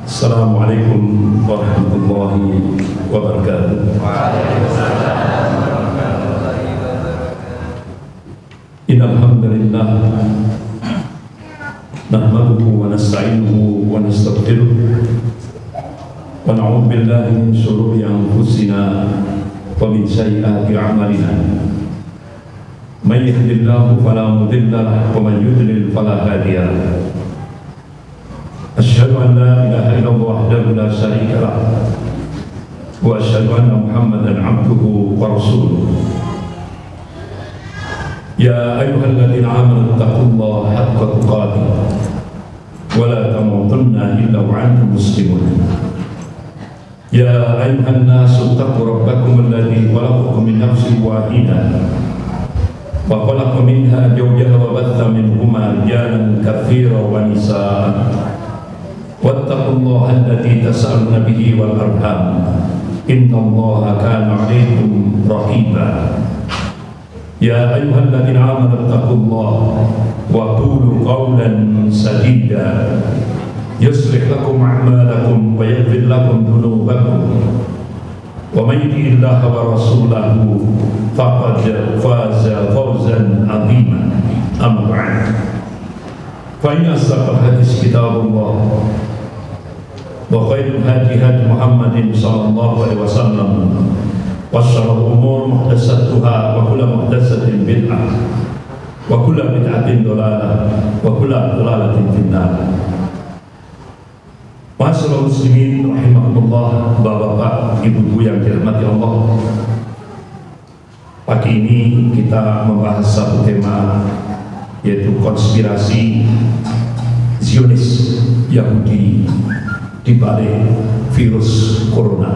Assalamualaikum warahmatullahi wabarakatuh. Innal hamdalillah nahmaduhu wa nasta'inuhu wa nastaghfiruh wa na'udzu billahi min shururi anfusina wa min sayyiati a'malina. May yahdihillahu fala mudilla lahu wa man yudlil fala hadiya lahu. Asyhadu an la ilaha illallah wahdahu la syarika lahu wa asyhadu anna Muhammadan 'abduhu wa rasuluh. Ya ayyuhalladzina amanu taqullaha haqqa tuqatih wa la tamutunna illa wa antum muslimun. Ya ayyuhan nasu taqu rabbakum alladzi khalaqakum min nafsin wahidah wa khalaqa minha zawjaha wa batha minhuma rijalan katsiran wa nisaa. Wattaqullaha alladzi tas'aluna bihi wal arham innallaha kana 'alaikum raqiba. Ya ayyuhalladzina amanu taqullaha wa qulu qawlan sadida yuslih lakum a'malakum wa yaghfir lakum dhunubakum wa may yuti'illaha wa rasulahu faqad faza fawzan 'azima. Amma ba'd. Fa inna asdaqal hadits kitabullah wa khairul hadi hadi Muhammadin sallallahu alaihi wasallam wa syarrul umur muhdatsatuha wa kullu muhdatsatin bid'ah wa kullu bid'atin dhalalah wa kullu dhalalatin finnar. Ma'asyiral muslimin rahimakumullah, Bapak-bapak, Ibu-ibu yang dirahmati Allah. Pagi ini kita membahas satu tema, yaitu konspirasi Zionis Yahudi di balik virus corona.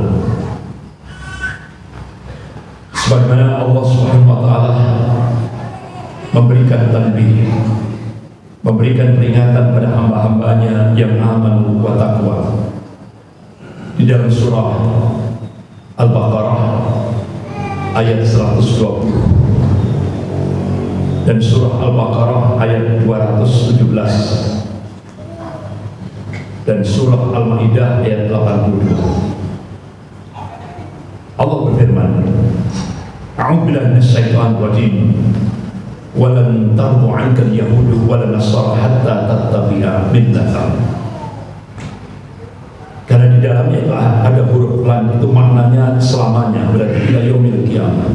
Sebagaimana Allah Subhanahu wa taala memberikan tanbih, memberikan peringatan pada hamba-hambanya yang aman wa taqwa di dalam surah Al-Baqarah ayat 120 dan surah Al-Baqarah ayat 217 dan surah Al-Maidah ayat 82. Allah berfirman, A'udzu billahi minasyaitonir rajim. Walan tardu 'anka al-yahudu walan nasara hatta tattabi'a millatahum. Karena di dalamnya itu ada huruf lam, itu maknanya selamanya, berarti ila yaumil qiyamah.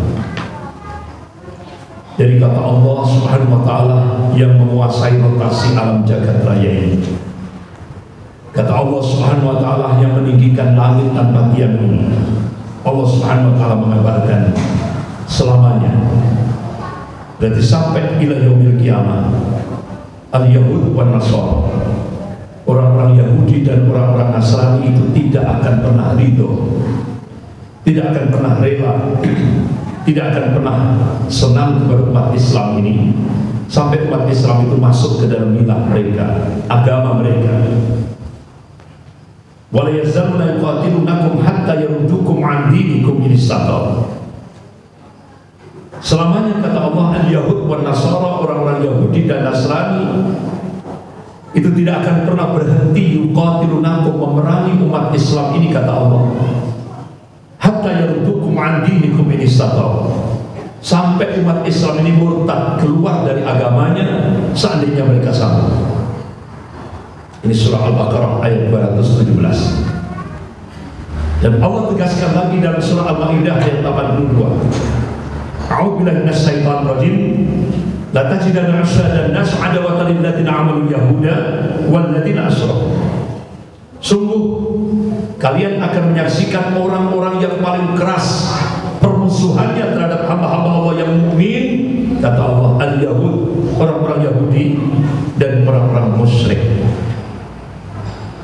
Dari kata Allah Subhanahu wa taala yang menguasai rotasi alam jagat raya ini. Kata Allah Subhanahu wa taala yang meninggikan langit tanpa tiang ini. Allah Subhanahu wa taala mengabarkan selamanya. Berarti sampai ila yaumil qiyamah. Al-Yahud wan Nasara, orang-orang Yahudi dan orang-orang Nasrani itu tidak akan pernah ridho, tidak akan pernah rela, tidak akan pernah senang kepada umat Islam ini sampai umat Islam itu masuk ke dalam milah mereka, agama mereka. Wala yazaluna yuqatilunakum hatta yaruddukum an dinikum in istata'u. Selamanya kata Allah, al-Yahud wan Nasara, orang-orang Yahudi dan Nasrani itu tidak akan pernah berhenti yuqatilunakum, memerangi umat Islam ini kata Allah, hatta yaruddukum an dinikum in istata'u, sampai umat Islam ini murtad, keluar dari agamanya seandainya mereka sanggup. Ini surah Al-Baqarah ayat 217. Dan Allah tegaskan lagi dalam surah Al-Maidah ayat 82. A'udzu billahi minasyaitonir rajim. La tajidanna asyadan nas 'adawatan lil ladzina amanu yahuda wal ladzina asyraku. Sungguh kalian akan menyaksikan orang-orang yang paling keras permusuhannya terhadap hamba-hamba Allah yang mukmin, kata Allah, al-Yahud, orang-orang Yahudi dan orang-orang musyrik.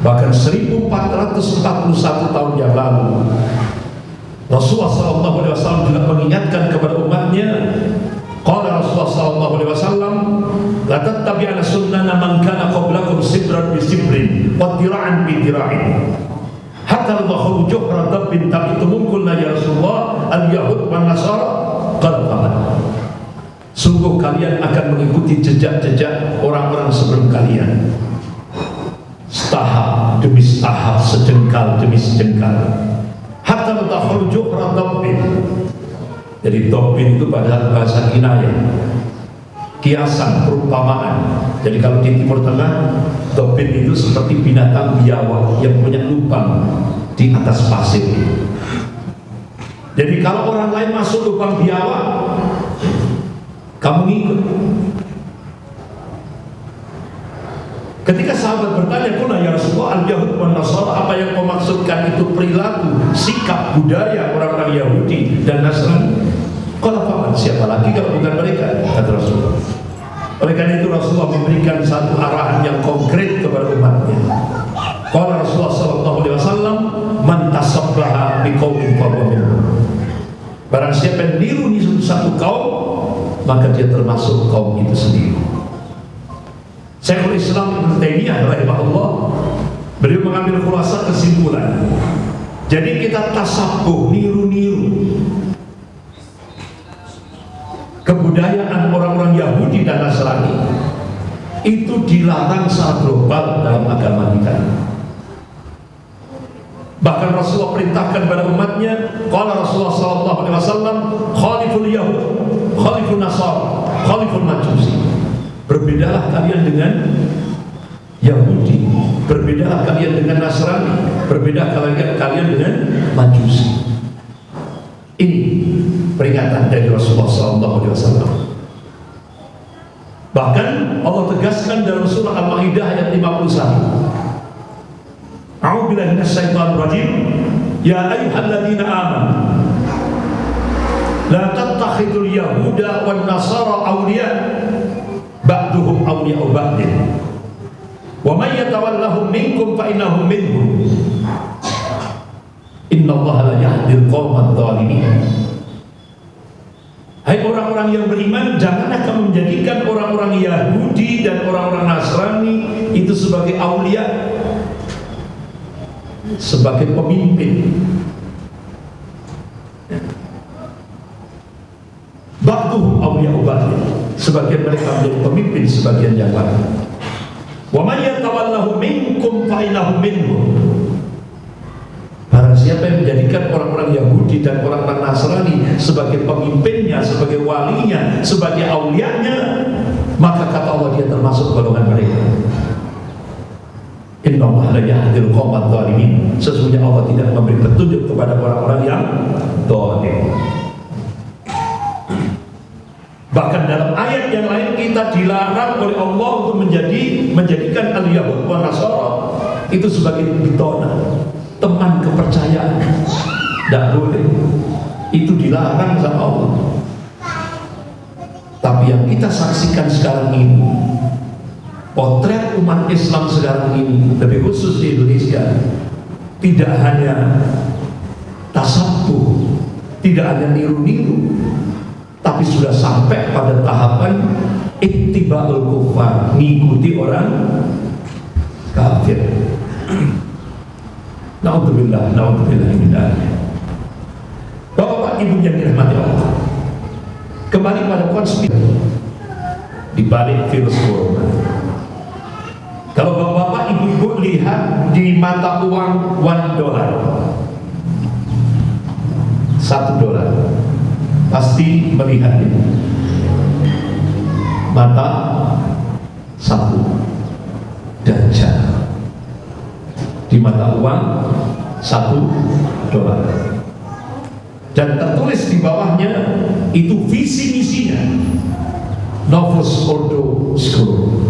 Bahkan 1441 tahun yang lalu Rasulullah SAW juga mengingatkan kepada umatnya. Qala Rasulullah SAW, la tattabi'anna sunnana man kana qablakum sibran bi sibrin wa tira'an bi tira'in hatta ladkhulu juhra dabbin taqitumum qulna ya Rasulullah al-yahud wan nasara qad qamat. Sungguh kalian akan mengikuti jejak-jejak orang-orang sebelum kalian, setahap demi setahap tahap sejengkal demi sejengkal. Hatta tadkhulu juhra dabbin. Jadi dabbin itu pada bahasa kinayah, kiasan, perumpamaan. Jadi kalau di Timur Tengah, dabbin itu seperti binatang biawak yang punya lubang di atas pasir. Jadi kalau orang lain masuk lubang biawak, kamu ngikut. Ketika sahabat bertanya, "Qulna ya Rasulullah, al-yahud wan nasara, apa yang kau maksudkan itu perilaku, sikap, budaya orang-orang Yahudi dan Nasrani?" Qala faman, siapa lagi kalau bukan mereka, kata Rasulullah. Oleh karena itu Rasulullah memberikan satu arahan yang konkret kepada umatnya. Qala Rasulullah sallallahu alaihi wasallam, "Man tasabbaha biqaumin fahuwa minhum." Barang siapa yang niru satu kaum, maka dia termasuk kaum itu sendiri. Syekhul Islam Ibnu Taimiyah rahimahullah, beliau mengambil khulasa kesimpulan. Jadi kita tasabuh, niru-niru kebudayaan orang-orang Yahudi dan Nasrani itu dilarang secara global dalam agama kita. Bahkan Rasulullah perintahkan pada umatnya, qala Rasulullah sallallahu alaihi wasallam, khaliful yahud, khalifun nasara, khaliful majusi. Berbedalah kalian dengan Yahudi, berbedalah kalian dengan Nasrani, berbeda kalian dengan Majusi. Ini peringatan dari Rasulullah SAW. Bahkan Allah tegaskan dalam surah Al-Maidah ayat 51. A'udzubillahi minasyaitonir rajim. Ya ayyuhalladzina amanu la tattakhidul yahuda wan nasara awliya ba'duhum awliya'u ba'din wa man yatawallahum minkum fa innahum minhum innallaha la yahdil qaumadh dhalimin. Hai orang-orang yang beriman, janganlah kamu menjadikan orang-orang Yahudi dan orang-orang Nasrani itu sebagai aulia, sebagai pemimpin. Ba'duhum awliya'u ba'din, sebagian mereka menjadi pemimpin sebagian yang lain. Wa may yatawallahu minkum fa innahum minhum. Barang siapa yang menjadikan orang-orang Yahudi dan orang-orang Nasrani sebagai pemimpinnya, sebagai walinya, sebagai aulianya, maka kata Allah dia termasuk golongan mereka. Innallaha la yahdil qaumadh dhalimin. Sesungguhnya Allah tidak memberi petunjuk kepada orang-orang yang zalim. Bahkan dalam ayat yang lain kita dilarang oleh Allah untuk menjadikan al-yahud wa nasara itu sebagai bitona, teman kepercayaan. Tidak boleh. Itu dilarang sama Allah. Tapi yang kita saksikan sekarang ini, potret umat Islam sekarang ini, lebih khusus di Indonesia, tidak hanya tasabuh, tidak hanya niru-niru, tapi sudah sampai pada tahapan ittiba'ul kufar, mengikuti orang kafir. Na'udzubillah, na'udzubillah min dzalik. Bapak Ibu yang dirahmati Allah, kembali pada konspirasi di balik virus corona. Kalau Bapak Ibu lihat di mata uang $1, $1, pasti melihat ini mata satu Dajjal di mata uang $1, dan tertulis di bawahnya itu visi misinya Novus Ordo School,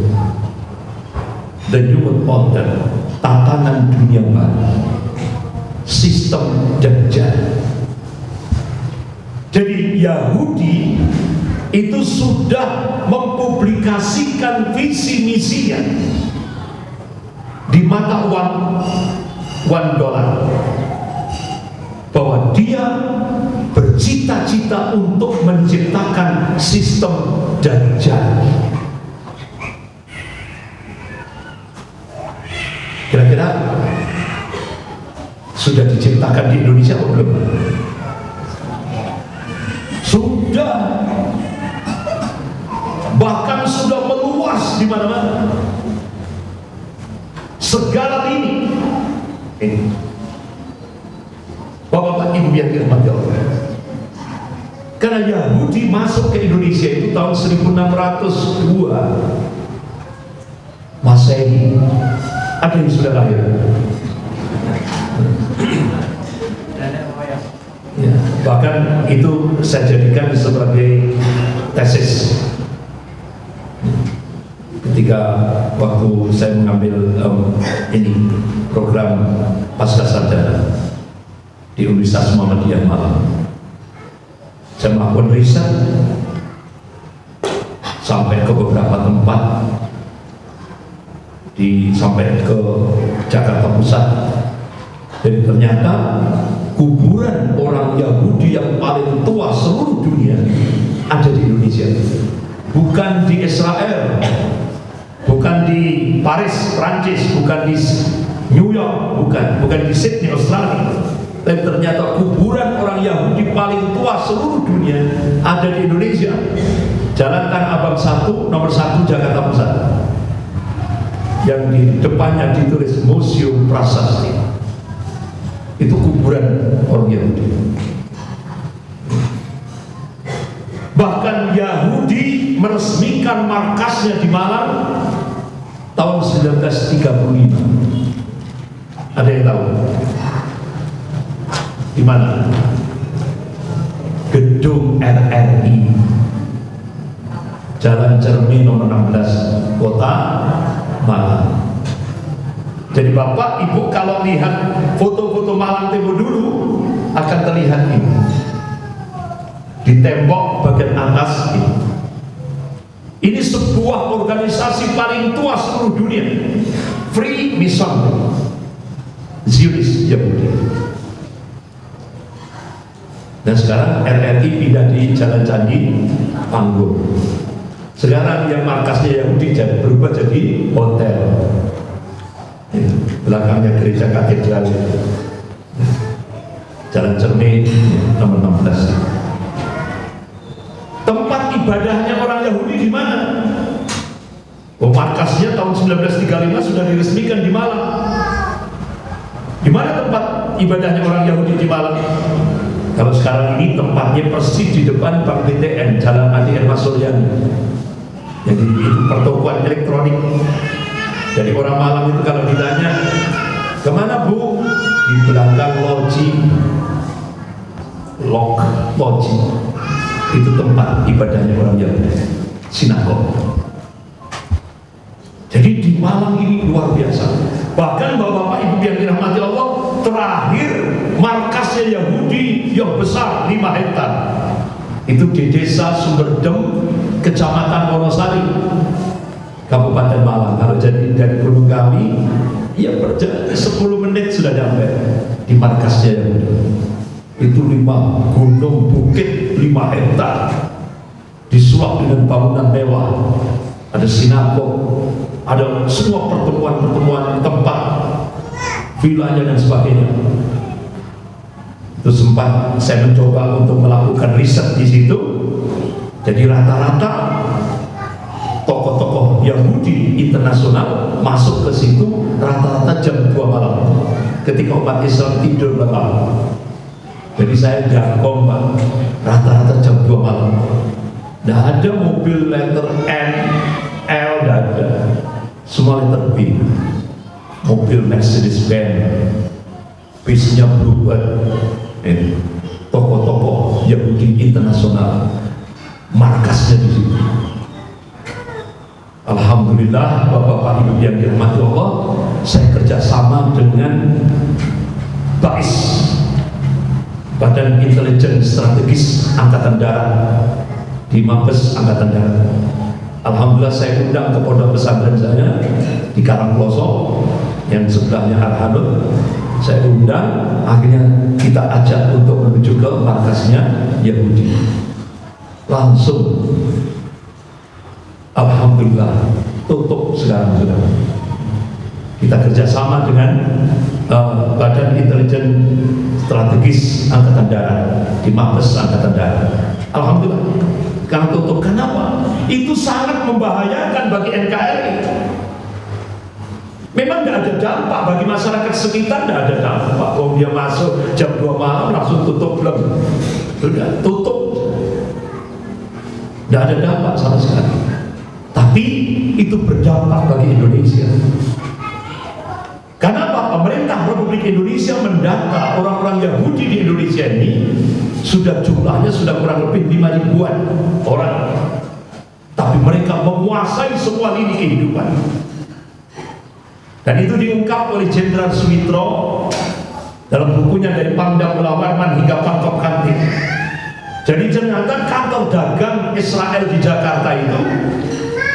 the New Order, tatanan dunia baru, sistem Dajjal. Jadi Yahudi itu sudah mempublikasikan visi misinya di mata uang $1, bahwa dia bercita-cita untuk menciptakan sistem Dajjal. Kira-kira sudah diciptakan di Indonesia atau belum? Sudah, bahkan sudah meluas di mana-mana. Segala lini Bapak-bapak Ibu yang dirahmati Allah, karena Yahudi masuk ke Indonesia itu tahun 1602 Masehi. Ada yang sudah lahir? Ya, bahkan itu saya jadikan sebagai tesis ketika waktu saya mengambil ini program pasca sarjana di Universitas Muhammadiyah Malang. Saya melakukan riset sampai ke beberapa tempat, sampai ke Jakarta Pusat, dan ternyata kuburan orang Yahudi yang paling tua seluruh dunia ada di Indonesia, bukan di Israel, bukan di Paris, Prancis, bukan di New York, bukan di Sydney, Australia. Dan ternyata kuburan orang Yahudi paling tua seluruh dunia ada di Indonesia. Jalan Tanah Abang 1, nomor 1, Jakarta Pusat. Yang di depannya ditulis Museum Prasasti. Itu kuburan orang Yahudi. Bahkan Yahudi meresmikan markasnya di Malang tahun 1935. Ada yang tahu? Di mana? Gedung RRI, Jalan Cermin nomor 16, Kota Malang. Jadi Bapak Ibu kalau lihat foto-foto Malang Timur dulu akan terlihat ini di tembok bagian atas ini. Ini sebuah organisasi paling tua seluruh dunia, Free Mission Zionis Yahudi. Dan sekarang RRI pindah di Jalan Candi Panggung. Sekarang yang markasnya Yahudi berubah jadi hotel. Belakangnya gereja katedral, Jalan Cermin nomor 16. Tempat ibadahnya orang Yahudi di mana? Markasnya tahun 1935 sudah diresmikan di Malang. Di mana tempat ibadahnya orang Yahudi di Malang? Kalau sekarang ini tempatnya persis di depan Bank BTN, Jalan Adi Ermas Suryani. Jadi itu pertokoan elektronik. Jadi orang Malang itu kalau ditanya, kemana Bu? Di belakang loji. Itu tempat ibadahnya orang Yahudi, sinagog. Jadi di Malang ini luar biasa. Bahkan Bapak Ibu yang dirahmati Allah, terakhir markasnya Yahudi yang besar 5 hektar itu di Desa Sumberdem, Kecamatan Wonosari, Kabupaten Malang. Kalau jadi dari Gunung Kawi, ya berjalan 10 menit sudah sampai di markasnya Yahudi. Itu 5 gunung bukit 5 hektar disuap dengan bangunan mewah, ada sinagog, ada semua pertemuan tempat, vilanya dan sebagainya. Itu sempat saya mencoba untuk melakukan riset di situ. Jadi rata-rata tokoh-tokoh Yahudi internasional masuk ke situ rata-rata jam 2 malam ketika umat Islam tidur malam. Jadi saya jangkau Pak, rata-rata jam 2 malam. Tidak ada mobil letter N, L, tidak ada. Semua letter B. Mobil Mercedes-Benz, bisnya Bluebird, tokoh-tokoh Yahudi internasional, markasnya di situ. Alhamdulillah, Bapak-bapak Ibu yang dirahmati Allah, saya kerjasama dengan BAIS, Badan Intelijen Strategis Angkatan Darat, di Mabes Angkatan Darat. Alhamdulillah saya undang ke pondok pesantren saya di Karangploso yang sebelahnya Al-Hanud. Saya undang, akhirnya kita ajak untuk menuju ke markasnya Yahudi. Langsung alhamdulillah tutup sekarang sudah. Kita kerjasama dengan Badan Intelijen Strategis Angkatan Darat di Mabes Angkatan Darat. Alhamdulillah sekarang tutup. Kenapa? Itu sangat membahayakan bagi NKRI. Memang tidak ada dampak bagi masyarakat sekitar, tidak ada dampak. Oh, dia masuk jam 2 malam langsung tutup belum? Sudah tutup. Tidak ada dampak sama sekali. Tapi itu berdampak bagi Indonesia. Karena apa? Pemerintah Republik Indonesia mendata orang-orang Yahudi di Indonesia ini jumlahnya sudah kurang lebih 5 ribuan orang. Tapi mereka menguasai semua lini kehidupan. Dan itu diungkap oleh Jenderal Sumitro dalam bukunya Dari Pangdam Melawarman hingga Pangkop Kantin. Jadi ternyata kantor dagang Israel di Jakarta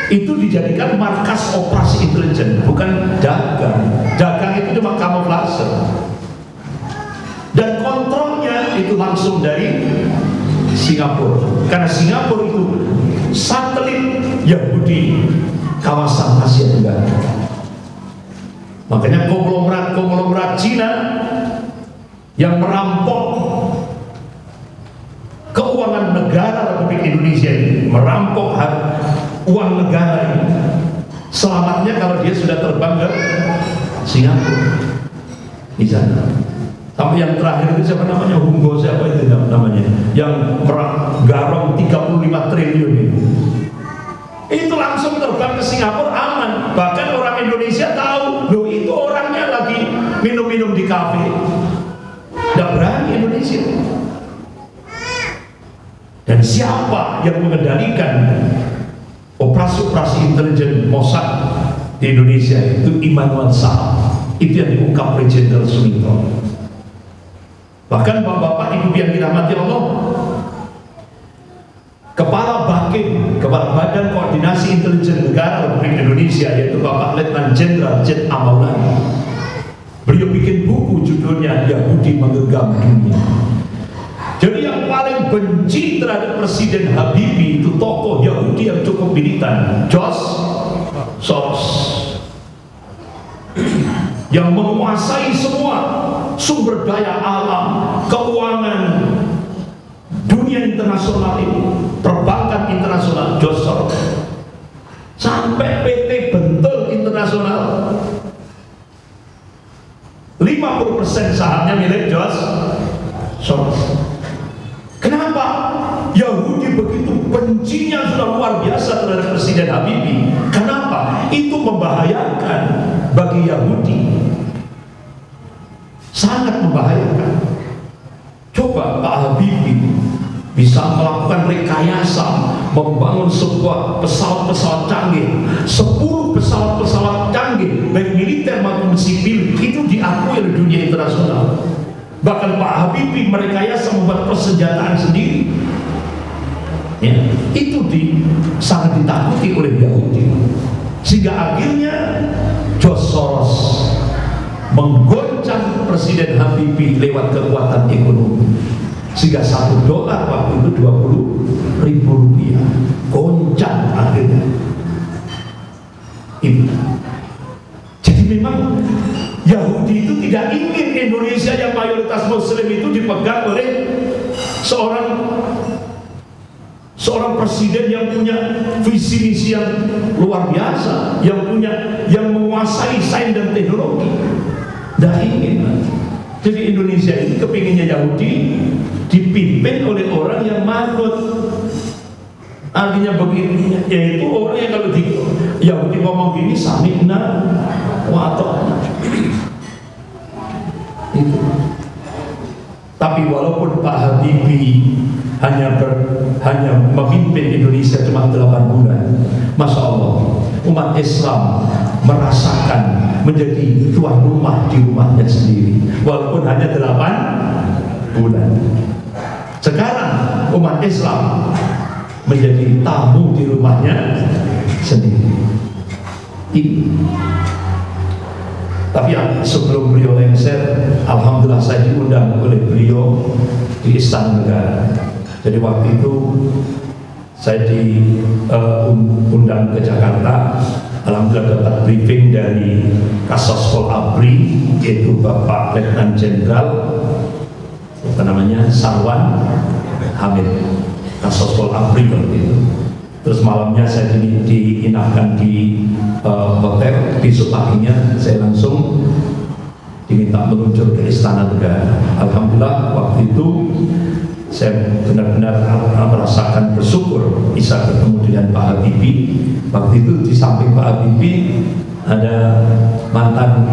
itu dijadikan markas operasi intelijen, bukan dagang. Dagang itu cuma kamuflase. Dan kontrolnya itu langsung dari Singapura. Karena Singapura itu satelit Yahudi kawasan Asia Tenggara. Makanya konglomerat Cina yang merampok keuangan negara Republik Indonesia ini, merampok uang negara ini, selamatnya kalau dia sudah terbang ke Singapura di sana. Sampai yang terakhir itu siapa namanya, Humbo siapa itu namanya, yang garong 35 triliun itu langsung terbang ke Singapura, aman. Bahkan orang Indonesia tahu, loh itu orangnya lagi minum-minum di kafe. Tidak berani Indonesia. Dan siapa yang mengendalikan operasi-operasi intelijen Mossad di Indonesia? Itu Immanuel Shah. Itu yang diungkap oleh Jenderal Sumitro. Bahkan bapak-bapak, ibu yang dirahmati Allah, Kepala BAKIN, Kepala Badan Koordinasi Intelijen Negara Republik Indonesia, yaitu Bapak Letnan Jenderal Z. A. Maulana, beliau bikin buku judulnya Yahudi Menggenggam Dunia. Jadi yang paling benci terhadap Presiden Habibie itu tokoh Yahudi yang cukup militan, George Soros, yang menguasai semua sumber daya alam, keuangan dunia internasional ini, perbankan internasional, George Soros, sampai PT Bentel Internasional 50% sahamnya milik George Soros. Kenapa? Yahudi begitu bencinya sudah luar biasa terhadap Presiden Habibie. Kenapa? Itu membahayakan bagi Yahudi, sangat membahayakan. Coba Pak Habibie bisa melakukan rekayasa, membangun sebuah pesawat-pesawat canggih, 10 pesawat-pesawat canggih baik militer maupun sipil, itu diakui oleh dunia internasional. Bahkan Pak Habibie merekayasa membuat persenjataan sendiri, ya, itu sangat ditakuti oleh Yahudi. Sehingga akhirnya George Soros menggoncang Presiden Habibie lewat kekuatan ekonomi, sehingga $1 waktu itu 20.000 rupiah, goncang akhirnya. Itu. Jadi memang Yahudi itu tidak ingin Indonesia yang mayoritas Muslim itu dipegang oleh seorang presiden yang punya visi misi yang luar biasa, yang menguasai sains dan teknologi. Tidak ingin. Jadi Indonesia ini kepinginnya Yahudi dipimpin oleh orang yang manut. Artinya begini, yaitu orang yang kalau Yahudi ngomong gini, sami'na wa ata'na. Itu. Tapi walaupun Pak Habibie hanya memimpin Indonesia cuma 8 bulan, Masya Allah, umat Islam merasakan menjadi tuan rumah di rumahnya sendiri, walaupun hanya 8 bulan. Sekarang umat Islam menjadi tamu di rumahnya sendiri. Ini. Tapi sebelum beliau lengser, alhamdulillah saya diundang oleh beliau di Istana Negara. Jadi waktu itu saya diundang ke Jakarta. Alhamdulillah dapat briefing dari Kasospol Abri, yaitu Bapak Letnan Jenderal Sarwan Hamid, Kasospol Abri waktu itu. Terus malamnya saya diinapkan di hotel. Besok paginya saya langsung diminta meluncur ke Istana Negara. Alhamdulillah waktu itu saya benar-benar merasakan bersyukur bisa bertemu dengan Pak Habibie. Waktu itu di samping Pak Habibie ada mantan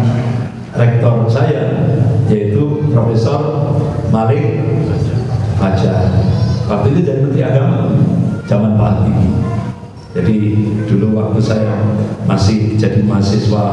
rektor saya, yaitu Profesor Malik Fajar. Waktu itu jadi Menteri Agama zaman Pak Habibie. Jadi dulu waktu saya masih jadi mahasiswa